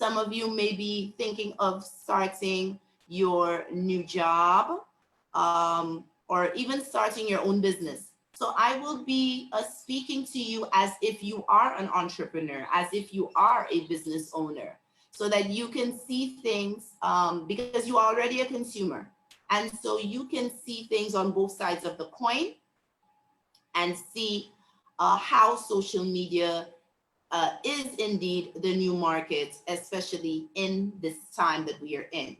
Some of you may be thinking of starting your new job, or even starting your own business. So I will be speaking to you as if you are an entrepreneur, as if you are a business owner, so that you can see things, because you are already a consumer. And so you can see things on both sides of the coin and see how social media is indeed the new market, especially in this time that we are in.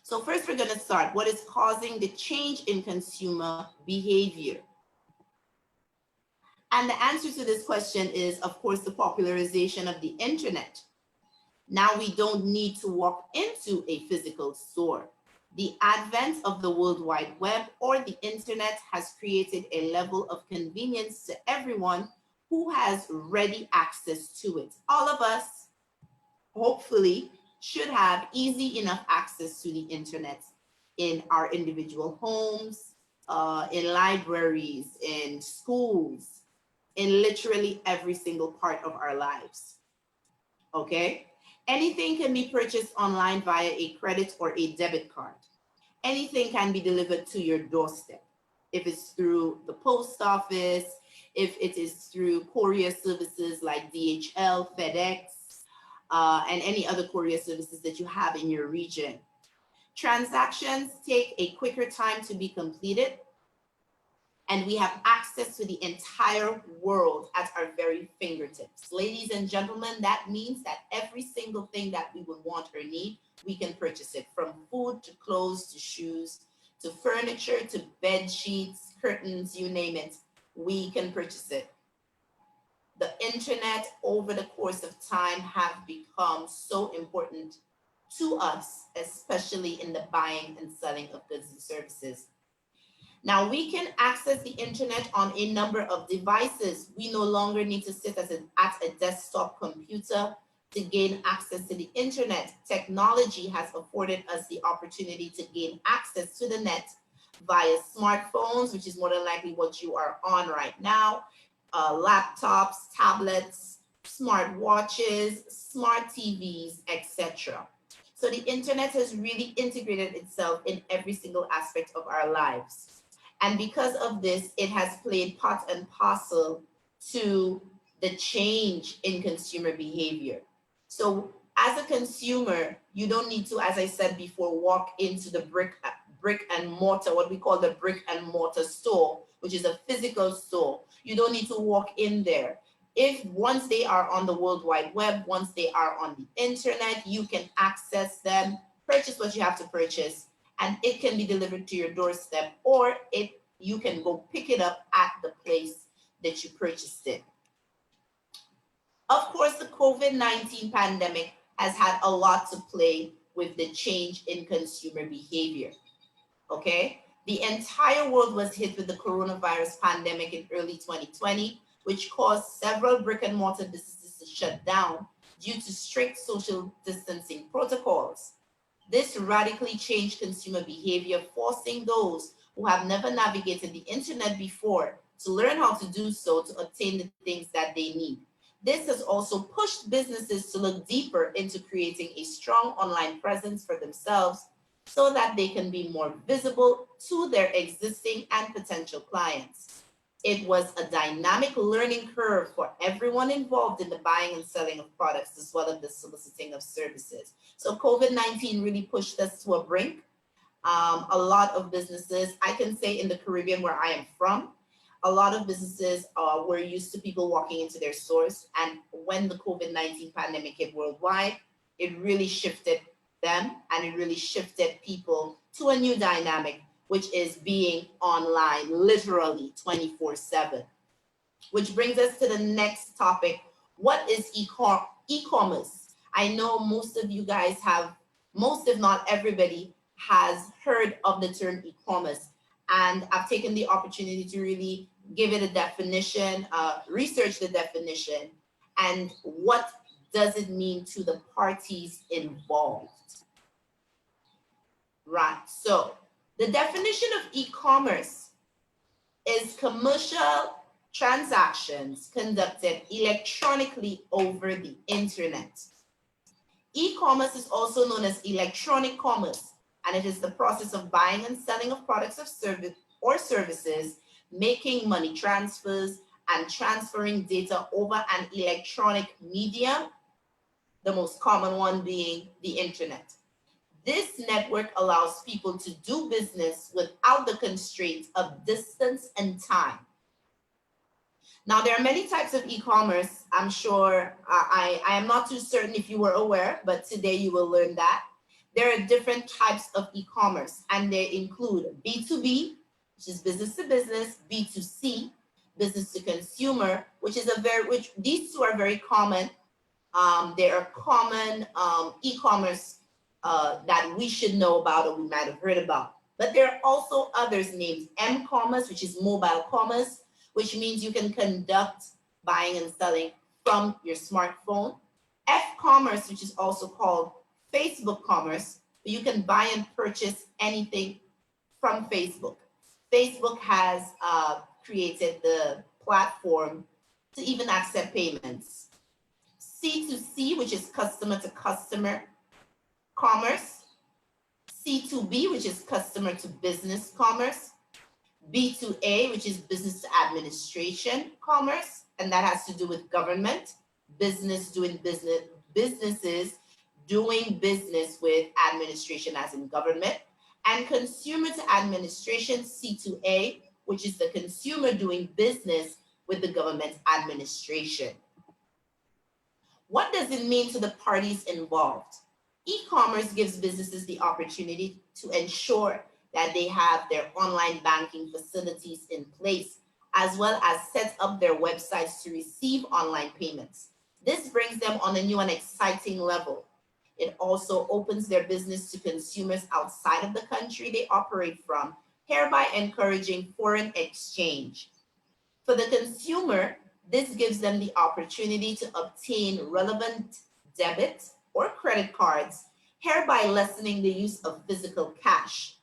So first we're going to start. What is causing the change in consumer behavior? And the answer to this question is, of course, the popularization of the internet. Now we don't need to walk into a physical store. The advent of the World Wide Web or the internet has created a level of convenience to everyone who has ready access to it. All of us, hopefully, should have easy enough access to the internet in our individual homes, in libraries, in schools, in literally every single part of our lives. Okay? Anything can be purchased online via a credit or a debit card. Anything can be delivered to your doorstep. If it's through the post office, if it is through courier services like DHL, FedEx, and any other courier services that you have in your region. Transactions take a quicker time to be completed, and we have access to the entire world at our very fingertips. Ladies and gentlemen, that means that every single thing that we would want or need, we can purchase it, from food to clothes to shoes to furniture to bed sheets, curtains, you name it, we can purchase it. The internet over the course of time have become so important to us, especially in the buying and selling of goods and services. Now we can access the internet on a number of devices. We no longer need to sit at a desktop computer to gain access to the internet. Technology has afforded us the opportunity to gain access to the net via smartphones, which is more than likely what you are on right now, laptops, tablets, smart watches, smart TVs, etc. So the internet has really integrated itself in every single aspect of our lives. And because of this, it has played part and parcel to the change in consumer behavior. So as a consumer, you don't need to, as I said before, walk into the brick and mortar, what we call the brick and mortar store, which is a physical store. You don't need to walk in there. If once they are on the World Wide Web, once they are on the internet, you can access them, purchase what you have to purchase, and it can be delivered to your doorstep, or you can go pick it up at the place that you purchased it. Of course, the COVID-19 pandemic has had a lot to play with the change in consumer behavior, okay? The entire world was hit with the coronavirus pandemic in early 2020, which caused several brick and mortar businesses to shut down due to strict social distancing protocols. This radically changed consumer behavior, forcing those who have never navigated the internet before to learn how to do so to obtain the things that they need. This has also pushed businesses to look deeper into creating a strong online presence for themselves so that they can be more visible to their existing and potential clients. It was a dynamic learning curve for everyone involved in the buying and selling of products, as well as the soliciting of services. So COVID-19 really pushed us to a brink. A lot of businesses, I can say in the Caribbean where I am from, a lot of businesses were used to people walking into their stores. And when the COVID-19 pandemic hit worldwide, it really shifted them, and it really shifted people to a new dynamic, which is being online literally 24/7. Which brings us to the next topic. What is e-commerce? I know most of you guys have, most if not everybody has heard of the term e-commerce. And I've taken the opportunity to really give it a definition, research the definition, and what does it mean to the parties involved. Right, so the definition of e-commerce is commercial transactions conducted electronically over the internet. E-commerce is also known as electronic commerce, and it is the process of buying and selling of products or services, making money transfers, and transferring data over an electronic medium, the most common one being the internet. This network allows people to do business without the constraints of distance and time. Now, there are many types of e-commerce. I'm sure I am not too certain if you were aware, but today you will learn that. There are different types of e-commerce, and they include B2B, which is business to business, B2C, business to consumer, which these two are very common. There are common e-commerce that we should know about or we might have heard about. But there are also others named M-commerce, which is mobile commerce, which means you can conduct buying and selling from your smartphone. F-commerce, which is also called Facebook commerce, you can buy and purchase anything from Facebook. Facebook has created the platform to even accept payments. C2C, which is customer to customer commerce. C2B, which is customer to business commerce. B2A, which is business to administration commerce, and that has to do with government, businesses doing business with administration as in government. And consumer to administration, C2A, which is the consumer doing business with the government administration. What does it mean to the parties involved? E-commerce gives businesses the opportunity to ensure that they have their online banking facilities in place, as well as set up their websites to receive online payments. This brings them on a new and exciting level. It also opens their business to consumers outside of the country they operate from, hereby encouraging foreign exchange. For the consumer, this gives them the opportunity to obtain relevant debit or credit cards, hereby lessening the use of physical cash.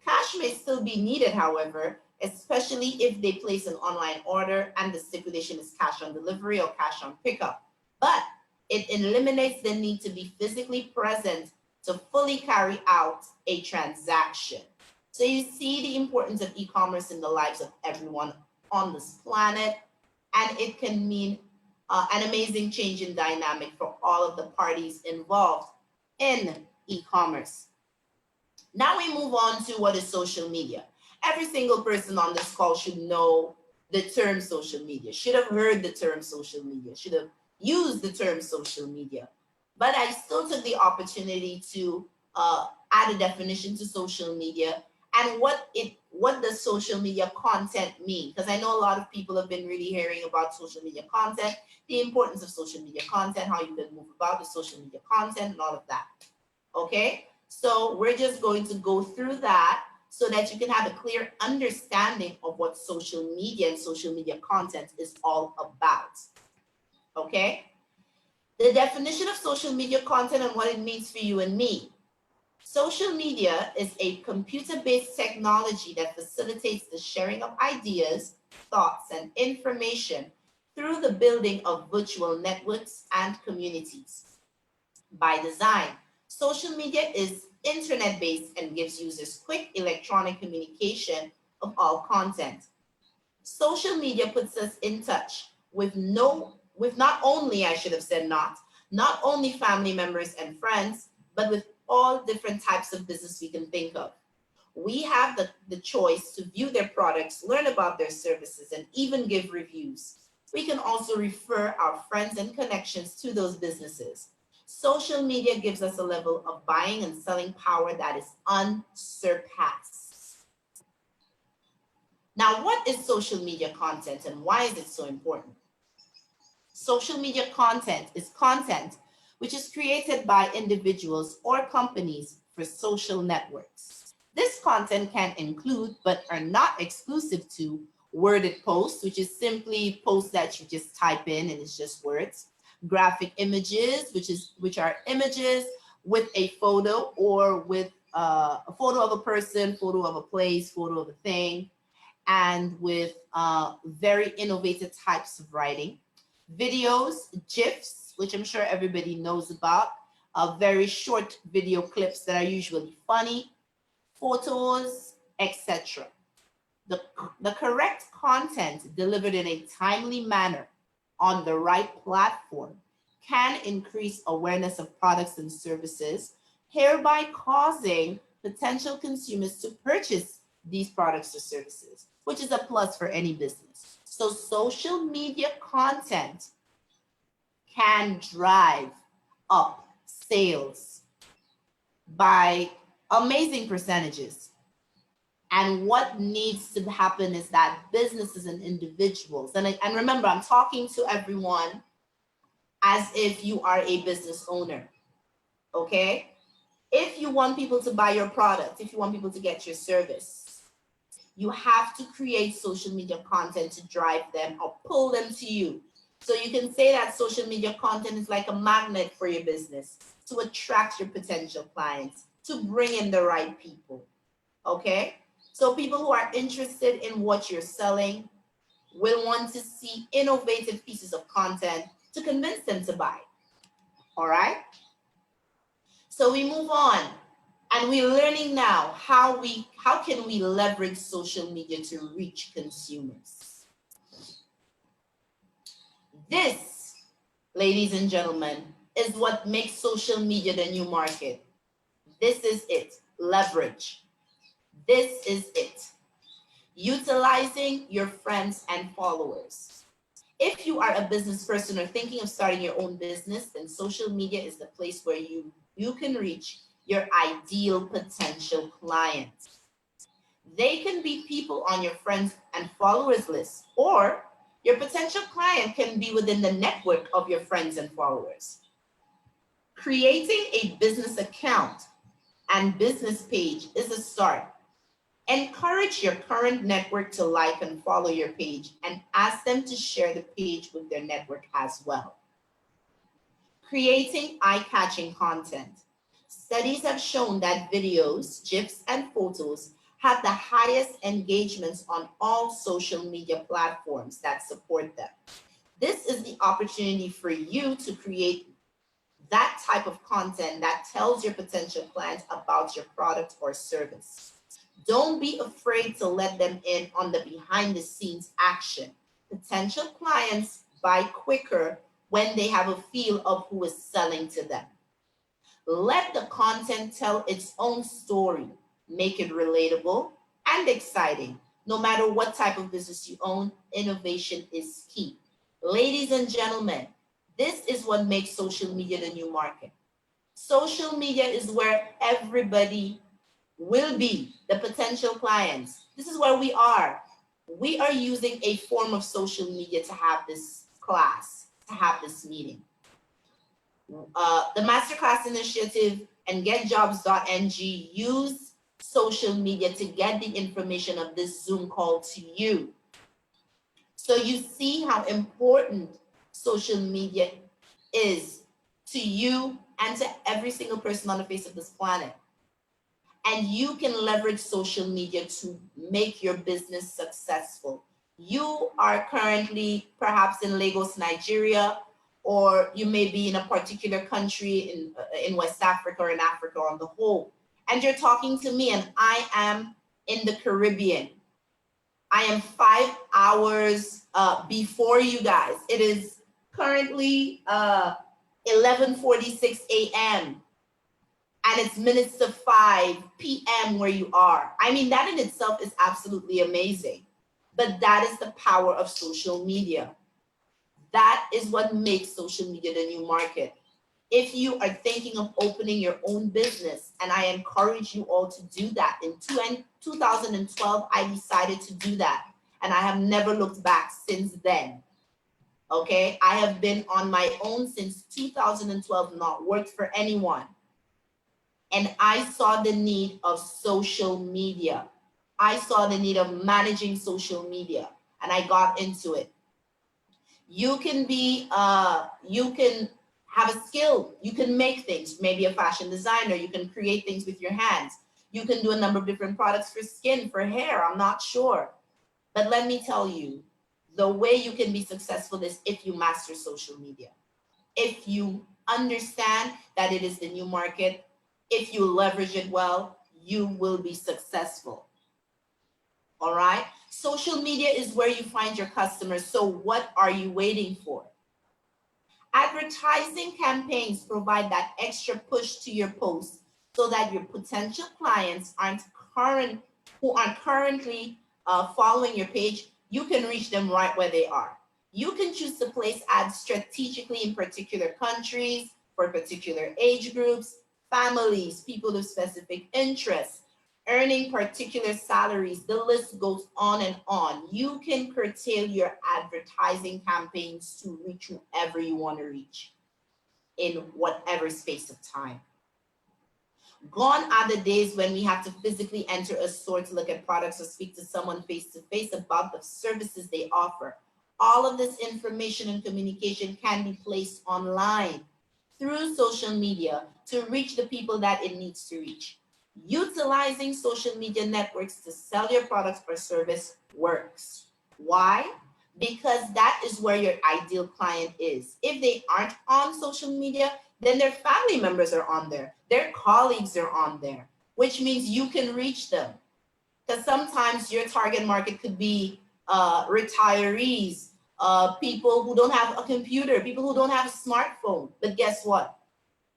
Cash may still be needed, however, especially if they place an online order and the stipulation is cash on delivery or cash on pickup. But it eliminates the need to be physically present to fully carry out a transaction. So you see the importance of e-commerce in the lives of everyone on this planet, and it can mean an amazing change in dynamic for all of the parties involved in e-commerce. Now we move on to what is social media. Every single person on this call should know the term social media, should have heard the term social media, should have used the term social media. But I still took the opportunity to add a definition to social media and what does social media content mean? Because I know a lot of people have been really hearing about social media content, the importance of social media content, how you can move about the social media content and all of that. Okay, so we're just going to go through that so that you can have a clear understanding of what social media and social media content is all about. Okay, the definition of social media content and what it means for you and me. Social media is a computer-based technology that facilitates the sharing of ideas, thoughts, and information through the building of virtual networks and communities. By design, social media is internet-based and gives users quick electronic communication of all content. Social media puts us in touch with not only, I should have said not only family members and friends, but with all different types of business we can think of. We have the choice to view their products, learn about their services, and even give reviews. We can also refer our friends and connections to those businesses. Social media gives us a level of buying and selling power that is unsurpassed. Now, what is social media content and why is it so important? Social media content is content which is created by individuals or companies for social networks. This content can include, but are not exclusive to, worded posts, which is simply posts that you just type in and it's just words. Graphic images, which are images with a photo or with a photo of a person, photo of a place, photo of a thing, and with very innovative types of writing. Videos, GIFs, which I'm sure everybody knows about, very short video clips that are usually funny, photos, etc. The correct content delivered in a timely manner on the right platform can increase awareness of products and services, hereby causing potential consumers to purchase these products or services, which is a plus for any business. So social media content can drive up sales by amazing percentages. And what needs to happen is that businesses and individuals, and remember, I'm talking to everyone as if you are a business owner, okay? If you want people to buy your product, if you want people to get your service, you have to create social media content to drive them or pull them to you. So you can say that social media content is like a magnet for your business to attract your potential clients, to bring in the right people, okay? So people who are interested in what you're selling will want to see innovative pieces of content to convince them to buy, all right? So we move on, and we're learning now how can we leverage social media to reach consumers. This, ladies and gentlemen, is what makes social media the new market. This is it, leverage. This is it. Utilizing your friends and followers. If you are a business person or thinking of starting your own business, then social media is the place where you can reach your ideal potential clients. They can be people on your friends and followers list, or your potential client can be within the network of your friends and followers. Creating a business account and business page is a start. Encourage your current network to like and follow your page and ask them to share the page with their network as well. Creating eye-catching content. Studies have shown that videos, GIFs, and photos have the highest engagements on all social media platforms that support them. This is the opportunity for you to create that type of content that tells your potential clients about your product or service. Don't be afraid to let them in on the behind the scenes action. Potential clients buy quicker when they have a feel of who is selling to them. Let the content tell its own story. Make it relatable and exciting. No matter what type of business you own, innovation is key. Ladies and gentlemen, this is what makes social media the new market. Social media is where everybody will be, the potential clients. This is where we are. We are using a form of social media to have this class, to have this meeting. The Masterclass Initiative and GetJobs.ng use social media to get the information of this Zoom call to you. So you see how important social media is to you and to every single person on the face of this planet. And you can leverage social media to make your business successful. You are currently perhaps in Lagos, Nigeria, or you may be in a particular country in West Africa or in Africa on the whole. And you're talking to me, and I am in the Caribbean. I am 5 hours before you guys. It is currently 11:46 a.m. and it's minutes to 5 p.m. where you are. I mean, that in itself is absolutely amazing. But that is the power of social media. That is what makes social media the new market. If you are thinking of opening your own business, and I encourage you all to do that. In 2012, I decided to do that, and I have never looked back since then. Okay, I have been on my own since 2012, not worked for anyone. And I saw the need of social media. I saw the need of managing social media, and I got into it. You can have a skill. You can make things, maybe a fashion designer. You can create things with your hands. You can do a number of different products for skin, for hair, I'm not sure. But let me tell you, the way you can be successful is if you master social media. If you Understand that it is the new market. If you leverage it well, you will be successful. All right. Social media is where you find your customers. So what are you waiting for? Advertising campaigns provide that extra push to your posts so that your potential clients who aren't currently following your page, you can reach them right where they are. You can choose to place ads strategically in particular countries, for particular age groups, families, people with specific interests, earning particular salaries. The list goes on and on. You can curtail your advertising campaigns to reach whoever you want to reach in whatever space of time. Gone are the days when we have to physically enter a store to look at products or speak to someone face to face about the services they offer. All of this information and communication can be placed online through social media to reach the people that it needs to reach. Utilizing social media networks to sell your products or service works. Why? Because that is where your ideal client is. If they aren't on social media, then their family members are on there, their colleagues are on there, which means you can reach them. Because sometimes your target market could be retirees, people who don't have a computer, people who don't have a smartphone. But guess what?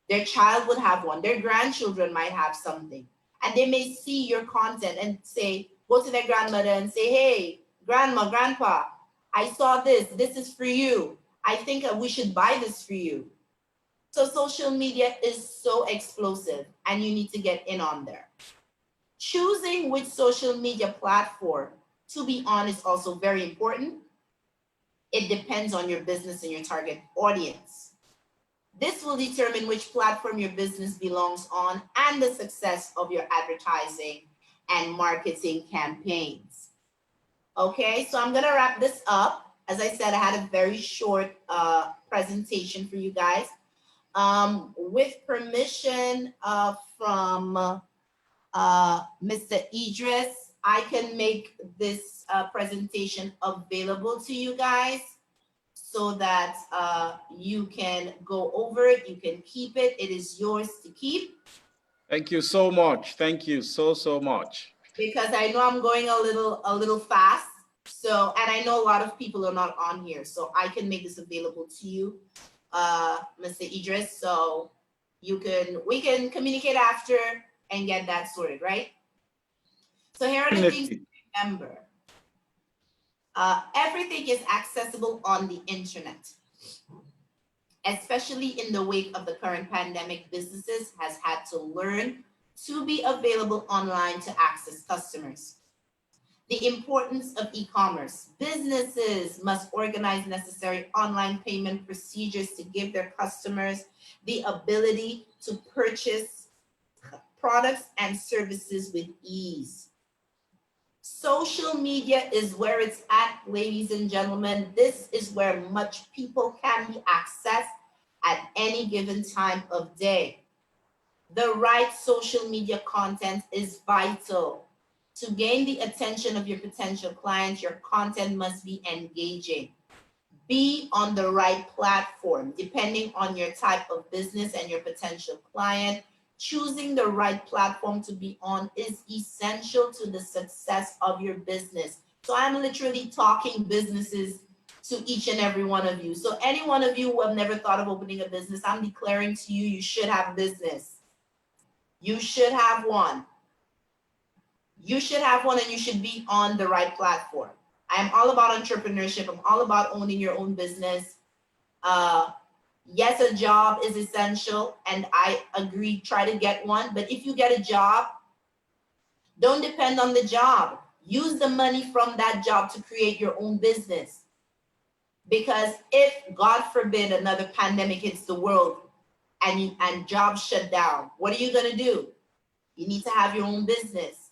Their child would have one, their grandchildren might have something. And they may see your content and say, go to their grandmother and say, hey, grandma, grandpa, I saw this, this is for you. I think we should buy this for you. So social media is so explosive and you need to get in on there. Choosing which social media platform to be on is also very important. It depends on your business and your target audience. This will determine which platform your business belongs on and the success of your advertising and marketing campaigns. Okay, so I'm gonna wrap this up. As I said, I had a very short presentation for you guys. With permission from Mr. Idris, I can make this presentation available to you guys so that you can go over it, you can keep it. It is yours to keep. Thank you so much. Thank you so much. Because I know I'm going a little fast. So, and I know a lot of people are not on here, so I can make this available to you, Mr. Idris. So we can communicate after and get that sorted, right? So here are the things to remember. Everything is accessible on the internet. Especially in the wake of the current pandemic, businesses has had to learn to be available online to access customers. The importance of e-commerce. Businesses must organize necessary online payment procedures to give their customers the ability to purchase products and services with ease. Social media is where it's at, ladies and gentlemen. This is where much people can be accessed at any given time of day. The right social media content is vital. To gain the attention of your potential clients, your content must be engaging. Be on the right platform, depending on your type of business and your potential client. Choosing the right platform to be on is essential to the success of your business. So I'm literally talking businesses to each and every one of you. So any one of you who have never thought of opening a business, I'm declaring to you, you should have a business. You should have one. You should have one and you should be on the right platform. I'm all about entrepreneurship. I'm all about owning your own business. Yes, a job is essential and I agree, try to get one. But if you get a job, don't depend on the job. Use the money from that job to create your own business. Because if, God forbid, another pandemic hits the world and jobs shut down, what are you gonna do? You need to have your own business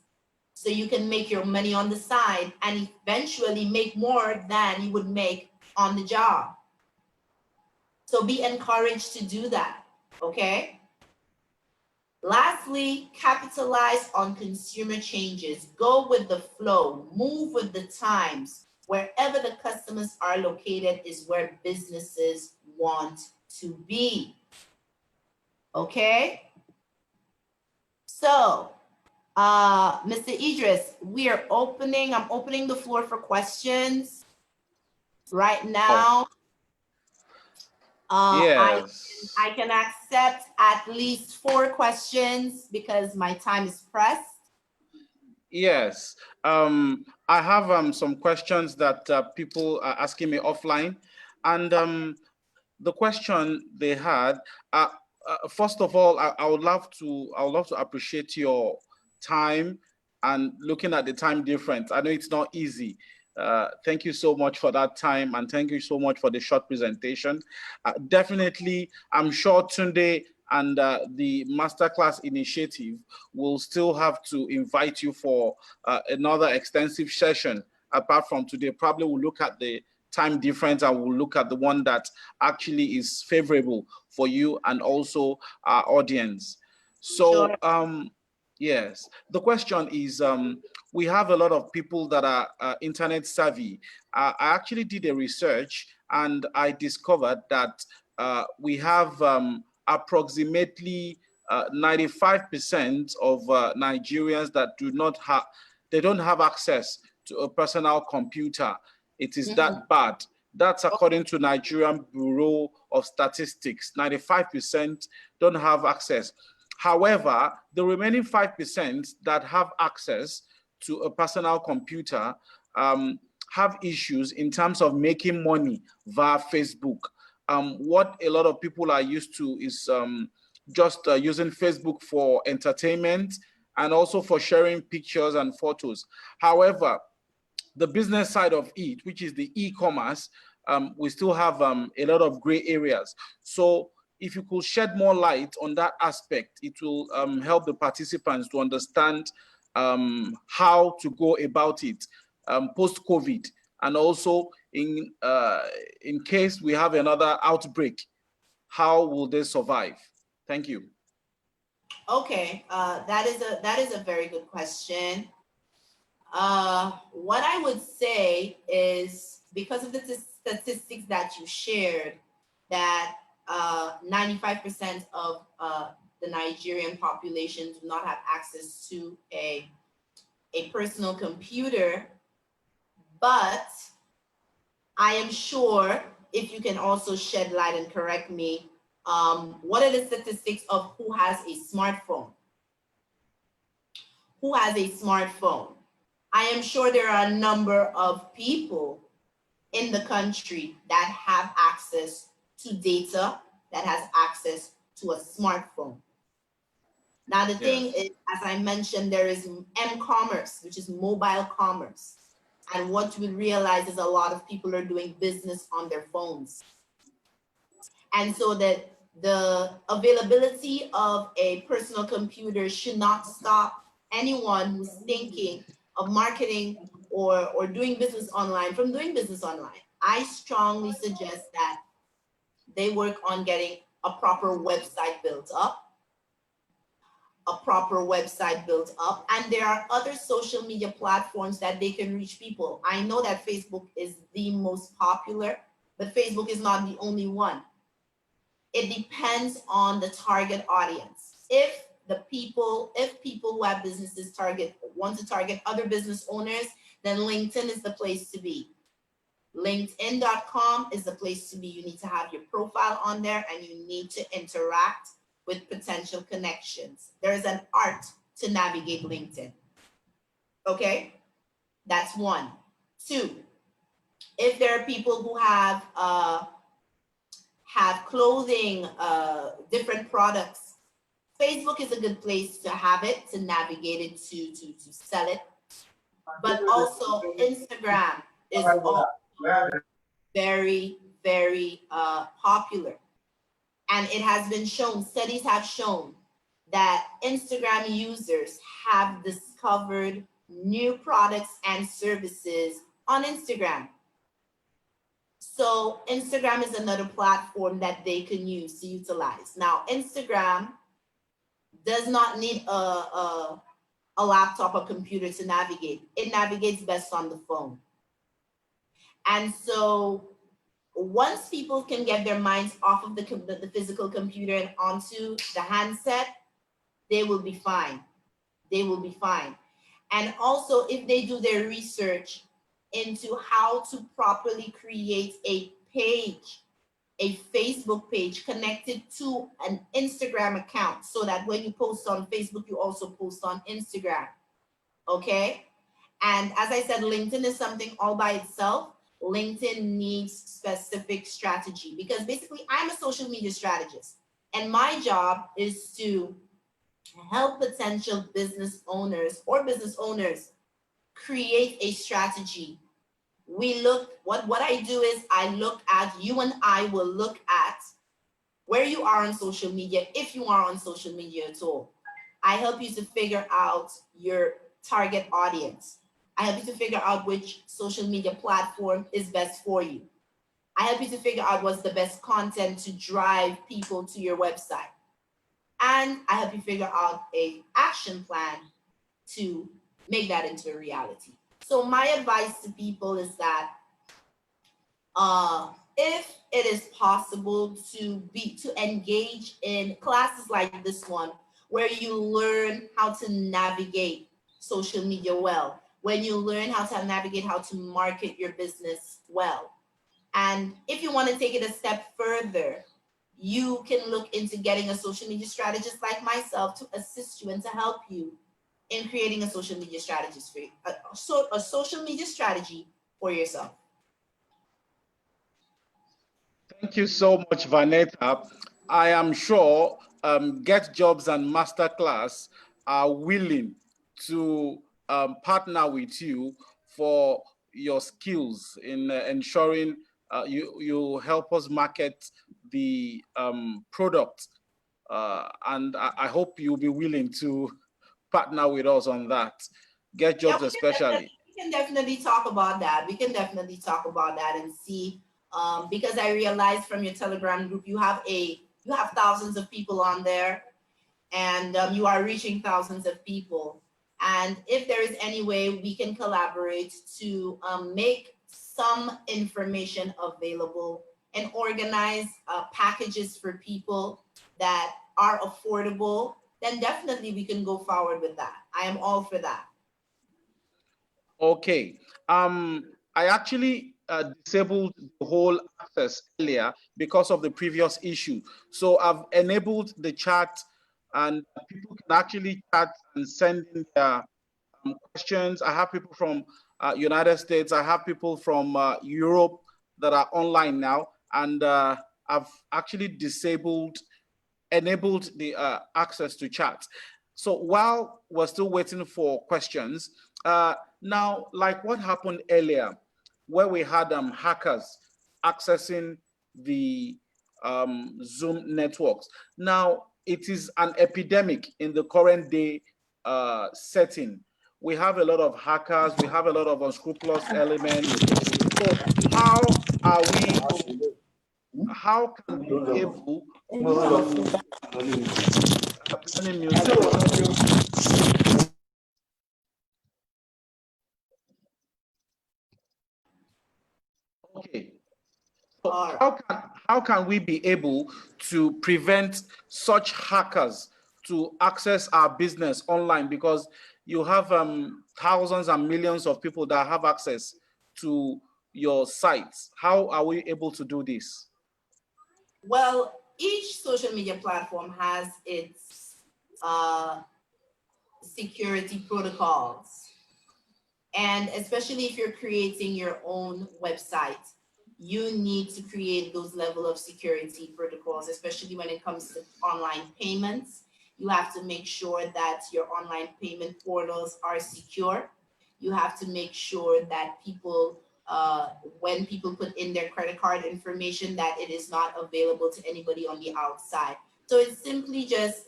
so you can make your money on the side and eventually make more than you would make on the job. So be encouraged to do that, okay? Lastly, capitalize on consumer changes. Go with the flow, move with the times. Wherever the customers are located is where businesses want to be. Okay? So, Mr. Idris, I'm opening the floor for questions right now. Yes. I can accept at least 4 questions because my time is pressed. Yes. I have some questions that people are asking me offline, and the question they had. First of all, I would love to appreciate your time and looking at the time difference. I know it's not easy. Thank you so much for that time, and thank you so much for the short presentation. Definitely, I'm sure Tunde and the masterclass initiative will still have to invite you for another extensive session. Apart from today, probably we'll look at the time difference and we'll look at the one that actually is favorable for you and also our audience. So, Sure. yes, the question is, we have a lot of people that are internet savvy. I actually did a research and I discovered that we have approximately 95% of Nigerians that they don't have access to a personal computer. It is that bad. That's according to Nigerian Bureau of Statistics. 95% don't have access. However, the remaining 5% that have access to a personal computer have issues in terms of making money via Facebook. What a lot of people are used to is just using Facebook for entertainment and also for sharing pictures and photos. However, the business side of it, which is the e-commerce, we still have a lot of gray areas. So if you could shed more light on that aspect, it will help the participants to understand how to go about it post-COVID, and also in case we have another outbreak, how will they survive? Thank you. Okay, that is a very good question. What I would say is, because of the statistics that you shared, that 95% of the Nigerian population do not have access to a personal computer, but I am sure, if you can also shed light and correct me, what are the statistics of who has a smartphone? Who has a smartphone? I am sure there are a number of people in the country that have access to data, that has access to a smartphone. Now, the thing is, as I mentioned, there is m-commerce, which is mobile commerce. And what you would realize is a lot of people are doing business on their phones. And so that the availability of a personal computer should not stop anyone who's thinking of marketing or doing business online from doing business online. I strongly suggest that they work on getting a proper website built up, and there are other social media platforms that they can reach people. I know that Facebook is the most popular, but Facebook is not the only one. It depends on the target audience. If people who have businesses want to target other business owners, then LinkedIn is the place to be. LinkedIn.com is the place to be. You need to have your profile on there and you need to interact with potential connections. There is an art to navigate LinkedIn. Okay, that's 1. 2, if there are people who have clothing, different products, Facebook is a good place to have it, to navigate it, to sell it. But also Instagram is also very, very popular. And it has been shown, studies have shown that Instagram users have discovered new products and services on Instagram. So Instagram is another platform that they can use to utilize. Now, Instagram does not need a laptop or computer to navigate. It navigates best on the phone. And so once people can get their minds off of the physical computer and onto the handset, they will be fine. They will be fine. And also, if they do their research into how to properly create a page, a Facebook page connected to an Instagram account, so that when you post on Facebook, you also post on Instagram. Okay? And as I said, LinkedIn is something all by itself. LinkedIn needs specific strategy, because basically I'm a social media strategist, and my job is to help potential business owners or business owners create a strategy. We look, what I do is I look at, you and I will look at where you are on social media, if you are on social media at all. I help you to figure out your target audience. I help you to figure out which social media platform is best for you. I help you to figure out what's the best content to drive people to your website. And I help you figure out an action plan to make that into a reality. So my advice to people is that if it is possible to engage in classes like this one, where you learn how to navigate social media well, when you learn how to navigate how to market your business well. And if you want to take it a step further, you can look into getting a social media strategist like myself to assist you and to help you in creating a social media strategist for you, a social media strategy for yourself. Thank you so much, Vanetta. I am sure Get Jobs and Masterclass are willing to partner with you for your skills in ensuring you help us market the product. And I hope you'll be willing to partner with us on that. Get Jobs especially. We can definitely talk about that. We can definitely talk about that and see, because I realized from your Telegram group, you have thousands of people on there, and you are reaching thousands of people. And if there is any way we can collaborate to make some information available and organize packages for people that are affordable, then definitely we can go forward with that. I am all for that. Okay. I actually disabled the whole access earlier because of the previous issue. So I've enabled the chat, and people can actually chat and send in their questions. I have people from United States. I have people from Europe that are online now, and I've actually enabled the access to chat. So while we're still waiting for questions, now, like what happened earlier, where we had hackers accessing the Zoom networks. Now, it is an epidemic in the current day setting. We have a lot of hackers, we have a lot of unscrupulous elements. So how can we be able planning music? Okay. So how can we be able to prevent such hackers to access our business online? Because you have thousands and millions of people that have access to your sites. How are we able to do this? Well, each social media platform has its security protocols. And especially if you're creating your own website, you need to create those level of security protocols, especially when it comes to online payments. You have to make sure that your online payment portals are secure. You have to make sure that people, when people put in their credit card information, that it is not available to anybody on the outside. So it's simply just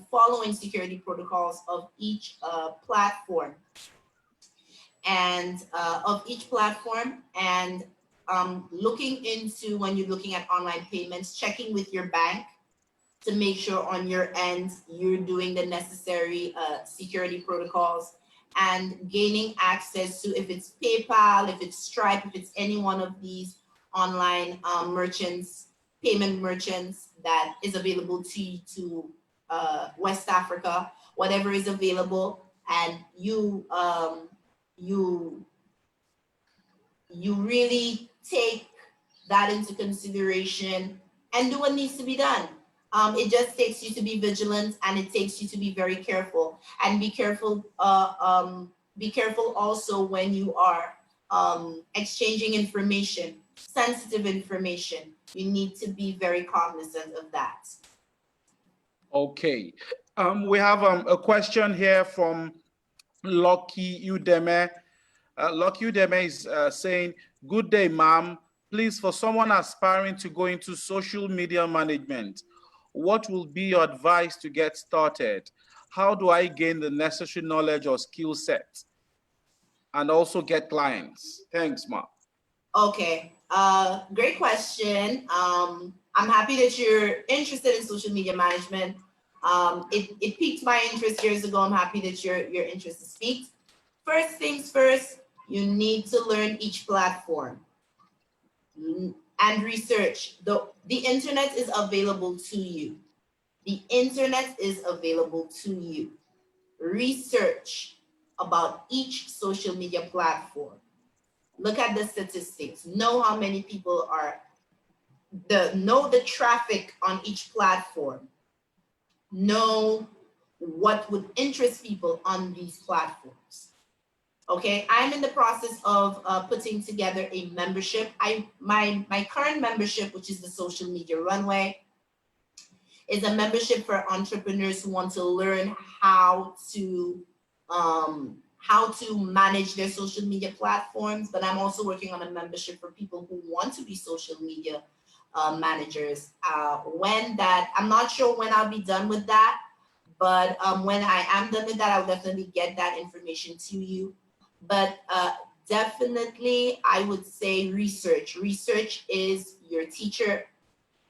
following security protocols of each platform and looking into, when you're looking at online payments, checking with your bank to make sure on your end you're doing the necessary security protocols, and gaining access to, if it's PayPal, if it's Stripe, if it's any one of these online merchants, payment merchants that is available to West Africa, whatever is available, and you really take that into consideration and do what needs to be done. It just takes you to be vigilant, and it takes you to be very careful, and be careful. Be careful also when you are exchanging information, sensitive information. You need to be very cognizant of that. Okay. We have a question here from Lucky Udeme. Lucky Udeme is saying, "Good day, ma'am. Please, for someone aspiring to go into social media management, what will be your advice to get started? How do I gain the necessary knowledge or skill set and also get clients? Thanks, ma'am." Okay, great question. I'm happy that you're interested in social media management. It piqued my interest years ago. I'm happy that your interest is piqued. First things first, you need to learn each platform and research. The internet is available to you. The internet is available to you. Research about each social media platform. Look at the statistics. Know how many people are know the traffic on each platform. Know what would interest people on these platforms. Okay, I'm in the process of putting together a membership. My current membership, which is the Social Media Runway, is a membership for entrepreneurs who want to learn how to manage their social media platforms. But I'm also working on a membership for people who want to be social media managers. I'm not sure when I'll be done with that, but when I am done with that, I'll definitely get that information to you. But definitely, I would say research. Research is your teacher.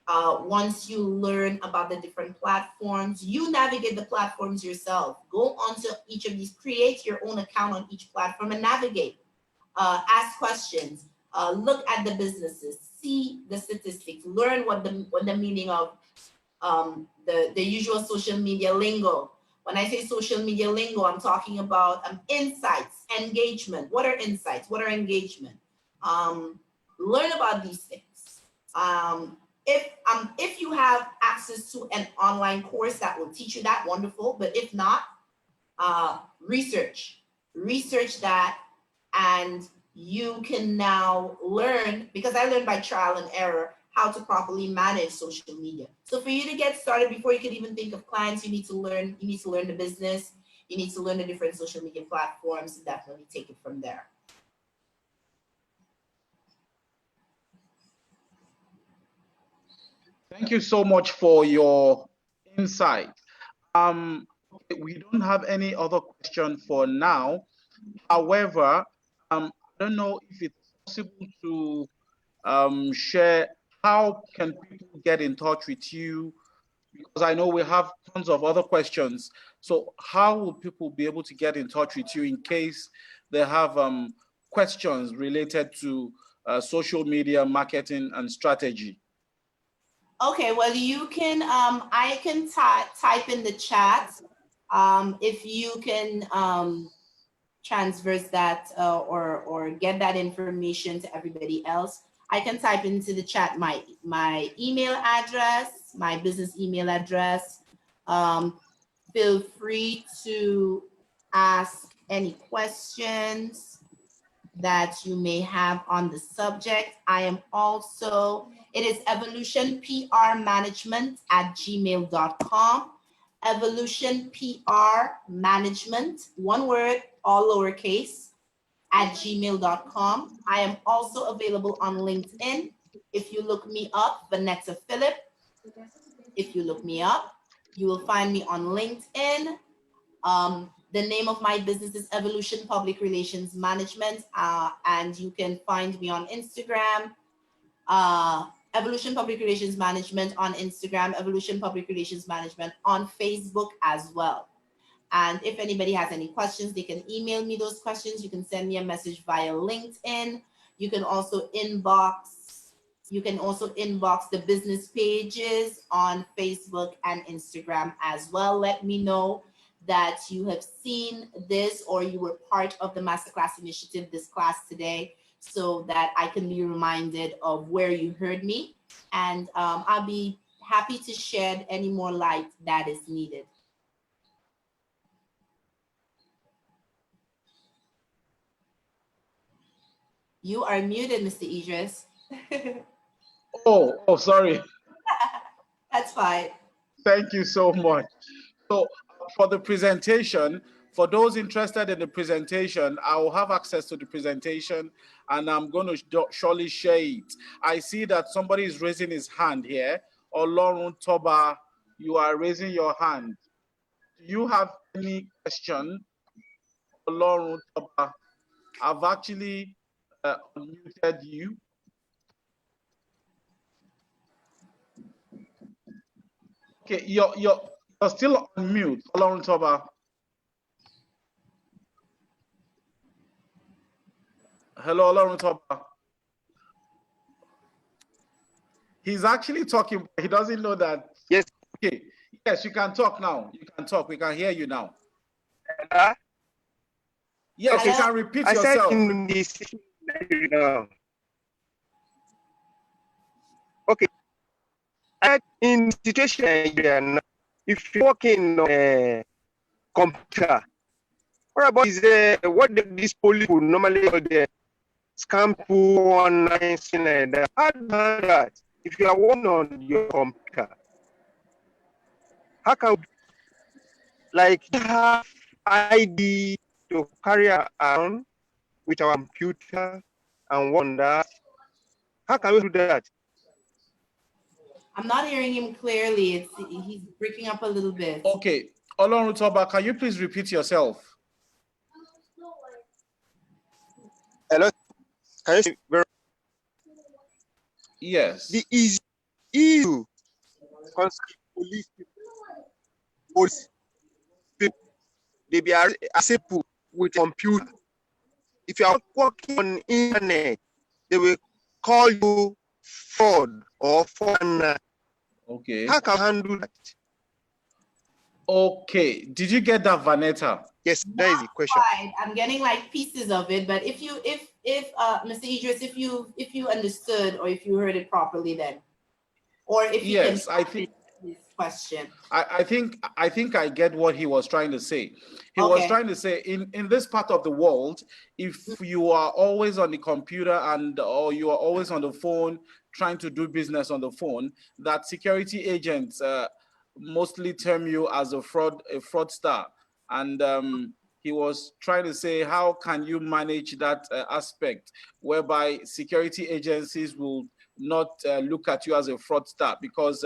Once you learn about the different platforms, you navigate the platforms yourself. Go onto each of these, create your own account on each platform and navigate. Ask questions. Look at the businesses. See the statistics. Learn what the meaning of the usual social media lingo. When I say social media lingo, I'm talking about insights, engagement. What are insights? What are engagement? Learn about these things. If you have access to an online course that will teach you that, wonderful. But if not, research that, and you can now learn, because I learned by trial and error, how to properly manage social media. So for you to get started, before you could even think of clients, you need to learn the business, you need to learn the different social media platforms, and definitely take it from there. Thank you so much for your insight. We don't have any other question for now. However, I don't know if it's possible to share how can people get in touch with you, because I know we have tons of other questions. So how will people be able to get in touch with you in case they have questions related to social media marketing and strategy? Okay, well, you can, I can type in the chat. If you can transverse that or get that information to everybody else, I can type into the chat my email address, my business email address. Feel free to ask any questions that you may have on the subject. I am also, it is evolutionprmanagement@gmail.com. Evolutionprmanagement, one word, all lowercase, @gmail.com. I am also available on LinkedIn. If you look me up, Vanetta Phillips, if you look me up, you will find me on LinkedIn. The name of my business is Evolution Public Relations Management, and you can find me on Instagram, Evolution Public Relations Management on Instagram, Evolution Public Relations Management on Facebook as well. And if anybody has any questions, they can email me those questions. You can send me a message via LinkedIn. You can also inbox You can also inbox the business pages on Facebook and Instagram as well. Let me know that you have seen this or you were part of the masterclass initiative, this class today, so that I can be reminded of where you heard me. And I'll be happy to shed any more light that is needed. You are muted, Mr. Idris. Oh, sorry. That's fine. Thank you so much. So for the presentation, for those interested in the presentation, I will have access to the presentation and I'm going to surely share it. I see that somebody is raising his hand here. Olorun Toba, you are raising your hand. Do you have any question? Olorun Toba, I've actually unmuted you. Okay, you're still on mute, Olorun Toba. Hello, Olorun Toba. He's actually talking, but he doesn't know that. Yes. Okay. Yes, you can talk now. You can talk. We can hear you now. Yes, Okay. you can repeat I yourself. said in this now. Okay. I in situation Nigeria, if you're working on a computer, what about is what this police would normally call the scam 419 and how do you handle that? If you are working on your computer, how can we, like have ID to carry around with our computer and work on that? How can we do that? I'm not hearing him clearly. He's breaking up a little bit. Okay. Olorun Toba, can you please repeat yourself? Hello? Can you see very Yes. the issue police people, they be simple with computer. If you are working on internet, they will call you fraud or foreigner. Okay. How can you handle that? Okay. Did you get that, Vanetta? Yes, that is the question. Quite. I'm getting like pieces of it, but if Mr. Idris, if you understood or if you heard it properly, then, or if you Yes, can I think his question. I think I get what he was trying to say. He was trying to say in this part of the world, if you are always on the computer and or you are always on the phone trying to do business on the phone, that security agents mostly term you as a fraudster. And he was trying to say, how can you manage that aspect whereby security agencies will not look at you as a fraudster, because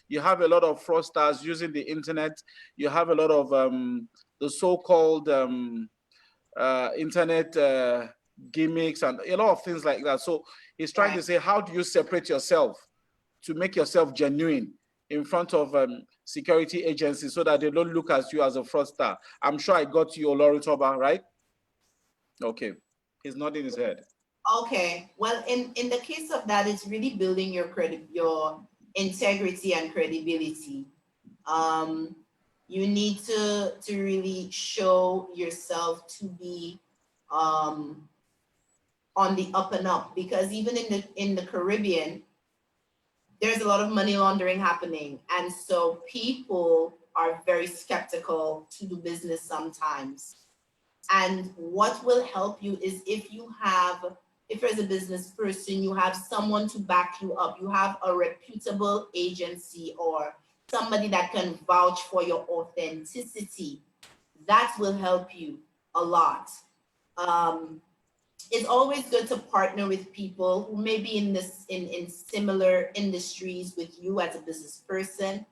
you have a lot of fraudsters using the internet. You have a lot of the so-called internet gimmicks and a lot of things like that. So he's trying to say, how do you separate yourself to make yourself genuine in front of security agencies so that they don't look at you as a fraudster? I'm sure I got you, Olorun Toba, right? Okay. He's nodding his head. Okay. Well, in the case of that, it's really building your integrity and credibility. You need to really show yourself to be on the up and up, because even in the Caribbean, there's a lot of money laundering happening, and so people are very skeptical to do business sometimes. And what will help you is if as a business person, you have someone to back you up, you have a reputable agency or somebody that can vouch for your authenticity, that will help you a lot. It's always good to partner with people who may be in similar industries with you as a business person,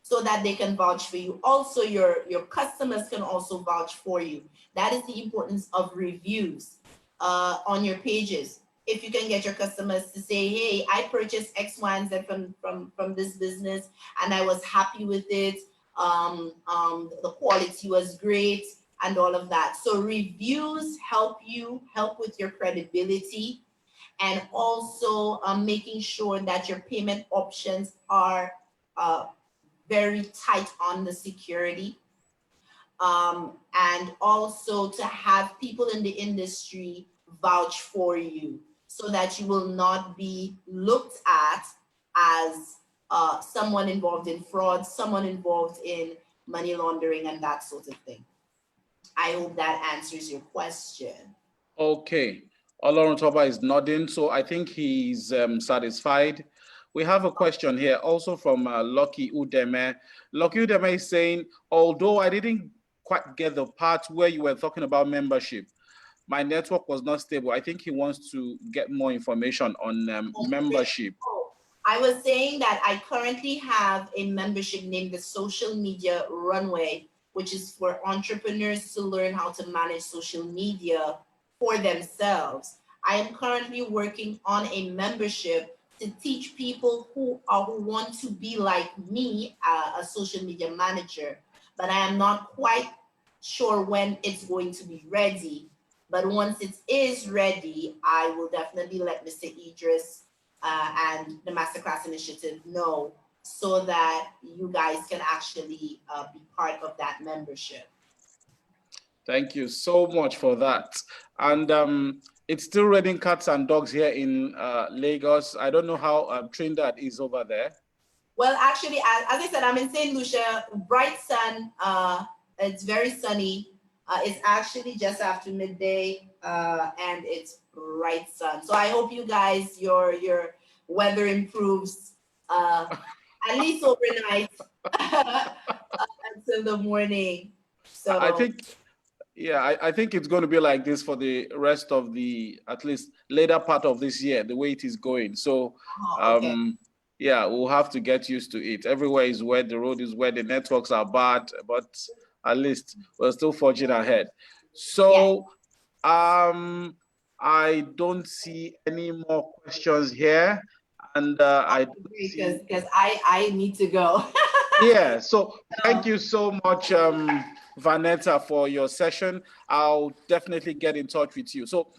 so that they can vouch for you. Also, your customers can also vouch for you. That is the importance of reviews on your pages. If you can get your customers to say, hey, I purchased X, Y, and Z from this business and I was happy with it. The quality was great and all of that. So reviews help with your credibility. and also making sure that your payment options are very tight on the security. And also to have people in the industry vouch for you so that you will not be looked at as someone involved in fraud, someone involved in money laundering and that sort of thing. I hope that answers your question. Okay. Olorun Toba is nodding, so I think he's satisfied. We have a question here also from Lucky Udeme. Lucky Udeme is saying, although I didn't quite get the part where you were talking about membership, my network was not stable. I think he wants to get more information on membership. I was saying that I currently have a membership named the Social Media Runway, which is for entrepreneurs to learn how to manage social media for themselves. I am currently working on a membership to teach people who want to be like me, a social media manager, but I am not quite sure when it's going to be ready. But once it is ready, I will definitely let Mr. Idris and the Masterclass Initiative know so that you guys can actually be part of that membership. Thank you so much for that. And it's still raining cats and dogs here in Lagos. I don't know how Trinidad is over there. Well, actually, as I said, I'm in St. Lucia, bright sun. It's very sunny. It's actually just after midday and it's bright sun. So I hope you guys, your weather improves at least overnight until the morning. So I think, yeah, I think it's going to be like this for the rest of the, at least later part of this year, the way it is going. So, okay. Yeah, we'll have to get used to it. Everywhere is wet, the road is wet, the networks are bad, but at least we're still forging ahead. So, yeah. I don't see any more questions here, and I because I need to go. Yeah, so thank you so much, Vanetta, for your session. I'll definitely get in touch with you. So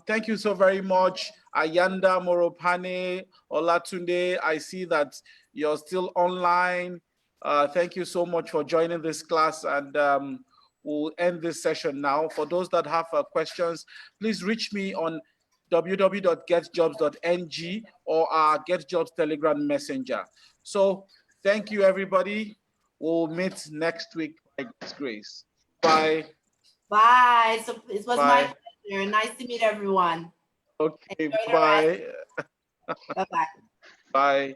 thank you so very much, Ayanda Moropane, Olatunde. I see that you're still online. Thank you so much for joining this class, and we'll end this session now. For those that have questions, please reach me on www.getjobs.ng or our Get Jobs Telegram Messenger. So thank you, everybody. We'll meet next week by God's grace. Bye. Bye. So it was my pleasure. Nice to meet everyone. Okay, bye. Bye-bye. Bye.